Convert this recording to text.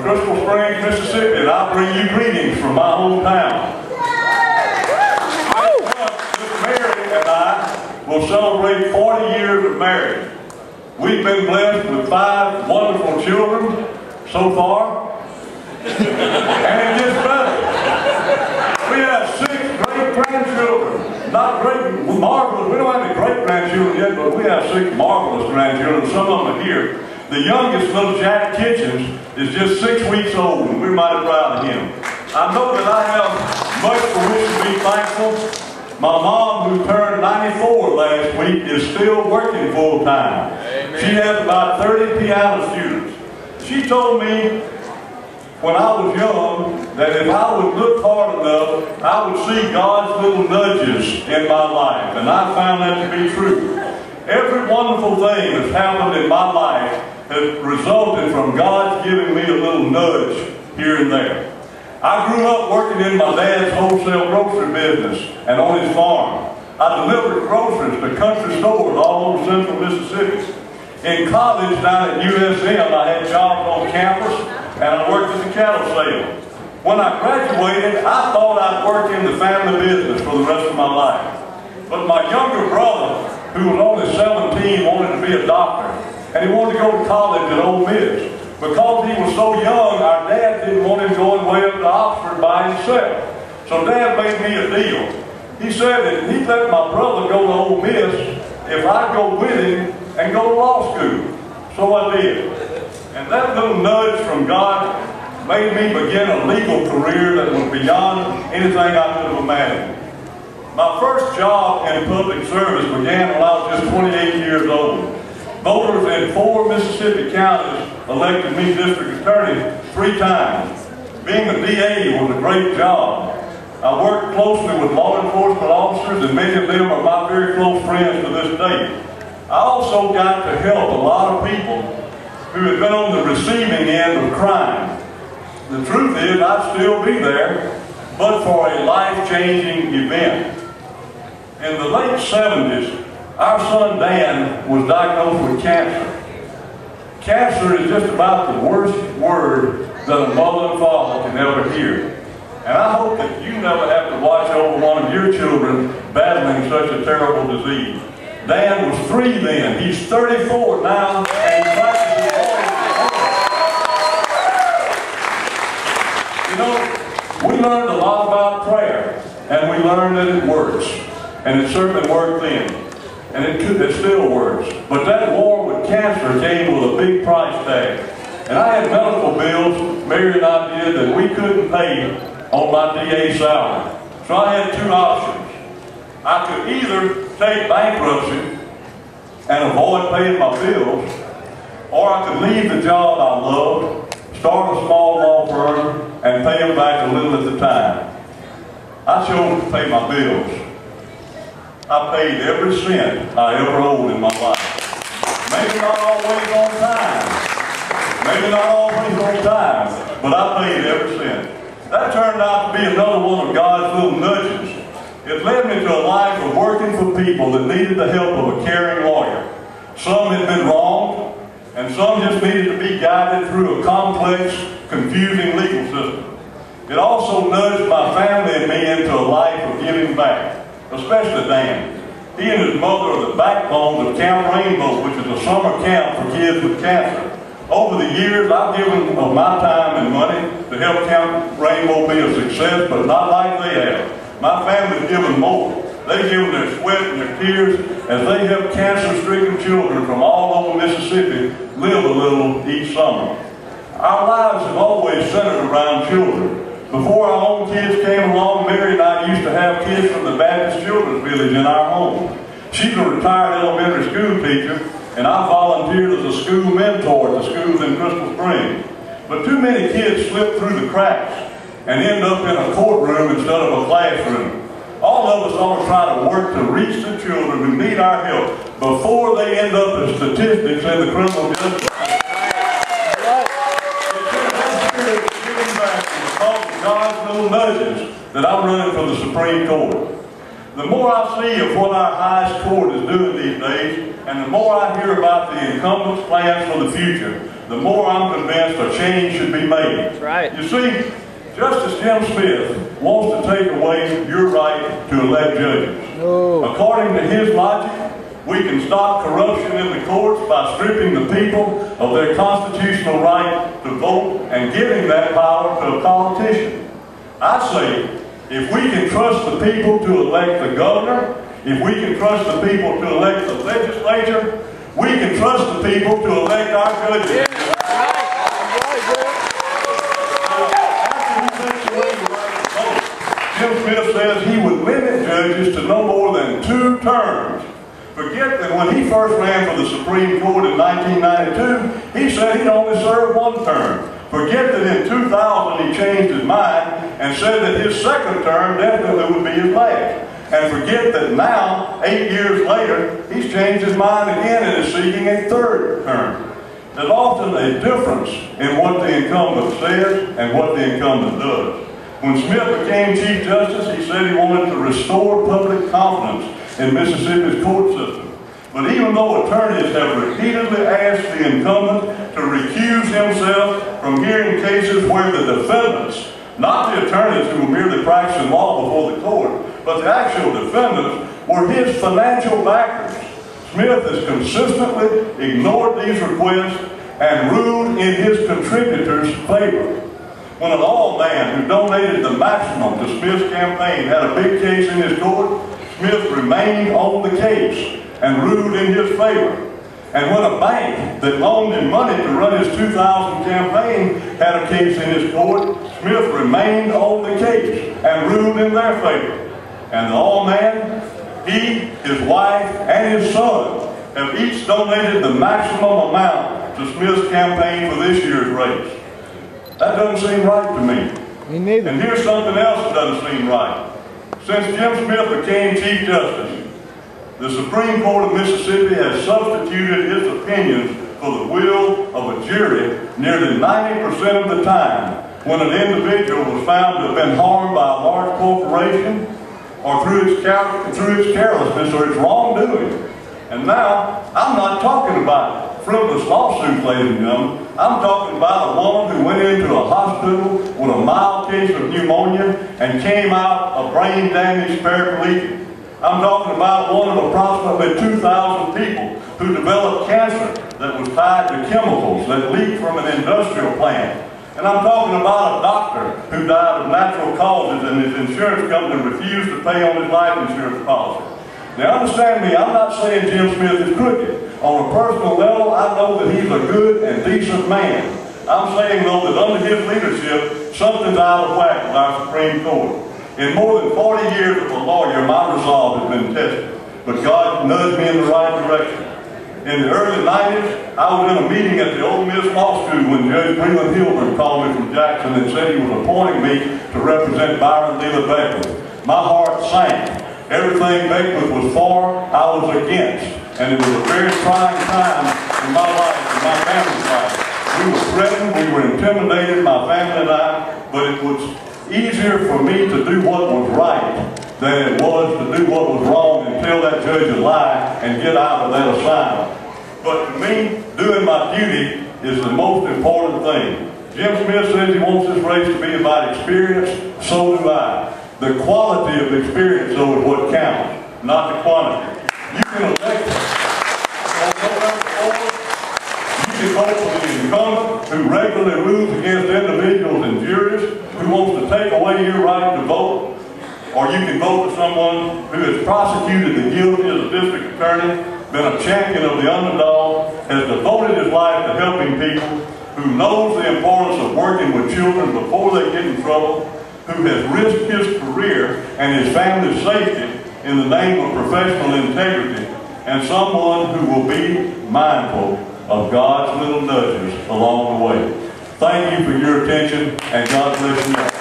Crystal Springs, Mississippi, and I bring you greetings from my hometown. Miss Mary and I will celebrate 40 years of marriage. We've been blessed with 5 wonderful children so far, and it gets better. We have 6 great-grandchildren. Not great, marvelous. We don't have any great-grandchildren yet, but we have 6 marvelous grandchildren. Some of them are here. The youngest, little Jack Kitch, is just 6 weeks old, and we're mighty proud of him. I know that I have much for which to be thankful. My mom, who turned 94 last week, is still working full-time. She has about 30 piano students. She told me when I was young that if I would look hard enough, I would see God's little nudges in my life, and I found that to be true. Every wonderful thing that's happened in my life has resulted from God giving me a little nudge here and there. I grew up working in my dad's wholesale grocery business and on his farm. I delivered groceries to country stores all over central Mississippi. In college down at USM, I had jobs on campus and I worked at the cattle sale. When I graduated, I thought I'd work in the family business for the rest of my life. But my younger brother, who was only 17, wanted to be a doctor, and he wanted to go to college at Ole Miss. Because he was so young, our dad didn't want him going way up to Oxford by himself. So Dad made me a deal. He said that he'd let my brother go to Ole Miss if I'd go with him and go to law school. So I did. And that little nudge from God made me begin a legal career that was beyond anything I could have imagined. My first job in public service began when I was just 28 years old. Voters in 4 Mississippi counties elected me district attorney 3 times. Being a DA was a great job. I worked closely with law enforcement officers, and many of them are my very close friends to this day. I also got to help a lot of people who had been on the receiving end of crime. The truth is, I'd still be there, but for a life-changing event. In the late 70s, our son Dan was diagnosed with cancer. Cancer is just about the worst word that a mother and father can ever hear. And I hope that you never have to watch over one of your children battling such a terrible disease. Dan was 3 then. He's 34 now, and he practices all. You know, we learned a lot about prayer, and we learned that it works. And it certainly worked then. And it still works. But that war with cancer came with a big price tag. And I had medical bills, Mary and I did, that we couldn't pay on my DA salary. So I had 2 options. I could either take bankruptcy and avoid paying my bills, or I could leave the job I loved, start a small law firm, and pay them back a little at the time. I chose to pay my bills. I paid every cent I ever owed in my life. Maybe not always on time. Maybe not always on time, but I paid every cent. That turned out to be another one of God's little nudges. It led me to a life of working for people that needed the help of a caring lawyer. Some had been wronged, and some just needed to be guided through a complex, confusing legal system. It also nudged my family and me into a life of giving back. Especially Dan. He and his mother are the backbones of Camp Rainbow, which is a summer camp for kids with cancer. Over the years, I've given of my time and money to help Camp Rainbow be a success, but not like they have. My family's given more. They've given their sweat and their tears as they help cancer-stricken children from all over Mississippi live a little each summer. Our lives have always centered around children. Before our own kids came along, Mary and I used to have kids from the Baptist Children's Village in our home. She's a retired elementary school teacher, and I volunteered as a school mentor at the schools in Crystal Springs. But too many kids slip through the cracks and end up in a courtroom instead of a classroom. All of us ought to try to work to reach the children who need our help before they end up as statistics in the criminal justice system. God's little nudges that I'm running for the Supreme Court. The more I see of what our highest court is doing these days, and the more I hear about the incumbents' plans for the future, the more I'm convinced a change should be made. That's right. You see, Justice Jim Smith wants to take away your right to elect judges. No. According to his logic, we can stop corruption in the courts by stripping the people of their constitutional right to vote and giving that power to a politician. I say, if we can trust the people to elect the governor, if we can trust the people to elect the legislature, we can trust the people to elect our judges. Yeah, right. Jim Smith says he would limit judges to no more than 2 terms. Forget that when he first ran for the Supreme Court in 1992, he said he'd only serve 1 term. Forget that in 2000 he changed his mind and said that his 2nd term definitely would be his last. And forget that now, 8 years later, he's changed his mind again and is seeking a 3rd term. There's often a difference in what the incumbent says and what the incumbent does. When Smith became Chief Justice, he said he wanted to restore public confidence in Mississippi's court system. But even though attorneys have repeatedly asked the incumbent to recuse himself from hearing cases where the defendants, not the attorneys who were merely practicing law before the court, but the actual defendants, were his financial backers, Smith has consistently ignored these requests and ruled in his contributors' favor. When an old man who donated the maximum to Smith's campaign had a big case in his court, Smith remained on the case and ruled in his favor. And when a bank that loaned him money to run his 2000 campaign had a case in his court, Smith remained on the case and ruled in their favor. And the old man, he, his wife, and his son have each donated the maximum amount to Smith's campaign for this year's race. That doesn't seem right to me. Me neither. And here's something else that doesn't seem right. Since Jim Smith became Chief Justice, the Supreme Court of Mississippi has substituted its opinions for the will of a jury nearly 90% of the time when an individual was found to have been harmed by a large corporation or through its carelessness or its wrongdoing. And now, I'm not talking about frivolous lawsuits, ladies and gentlemen. I'm talking about a woman who went into a hospital with a mild case of pneumonia and came out a brain-damaged paraplegic. I'm talking about one of approximately 2,000 people who developed cancer that was tied to chemicals that leaked from an industrial plant. And I'm talking about a doctor who died of natural causes and his insurance company refused to pay on his life insurance policy. Now understand me, I'm not saying Jim Smith is crooked. On a personal level, I know that he's a good and decent man. I'm saying, though, that under his leadership, something's out of whack with our Supreme Court. In more than 40 years as a lawyer, my resolve has been tested. But God nudged me in the right direction. In the early 90s, I was in a meeting at the Ole Miss Law School when Judge Breland Hilbert called me from Jackson and said he was appointing me to represent Byron Leela Beckwith. My heart sank. Everything Beckwith was for, I was against. And it was a very trying time in my life, in my family's life. We were threatened, we were intimidated, my family and I, but it was easier for me to do what was right than it was to do what was wrong and tell that judge a lie and get out of that assignment. But to me, doing my duty is the most important thing. Jim Smith says he wants this race to be about experience, so do I. The quality of experience, though, is what counts, not the quantity. You can elect on November 4th, you can vote for the incumbent who regularly rules against individuals and juries who wants to take away your right to vote, or you can vote for someone who has prosecuted the guilty as a district attorney, been a champion of the underdog, has devoted his life to helping people, who knows the importance of working with children before they get in trouble, who has risked his career and his family's safety in the name of professional integrity, and someone who will be mindful of God's little nudges along the way. Thank you for your attention, and God bless you.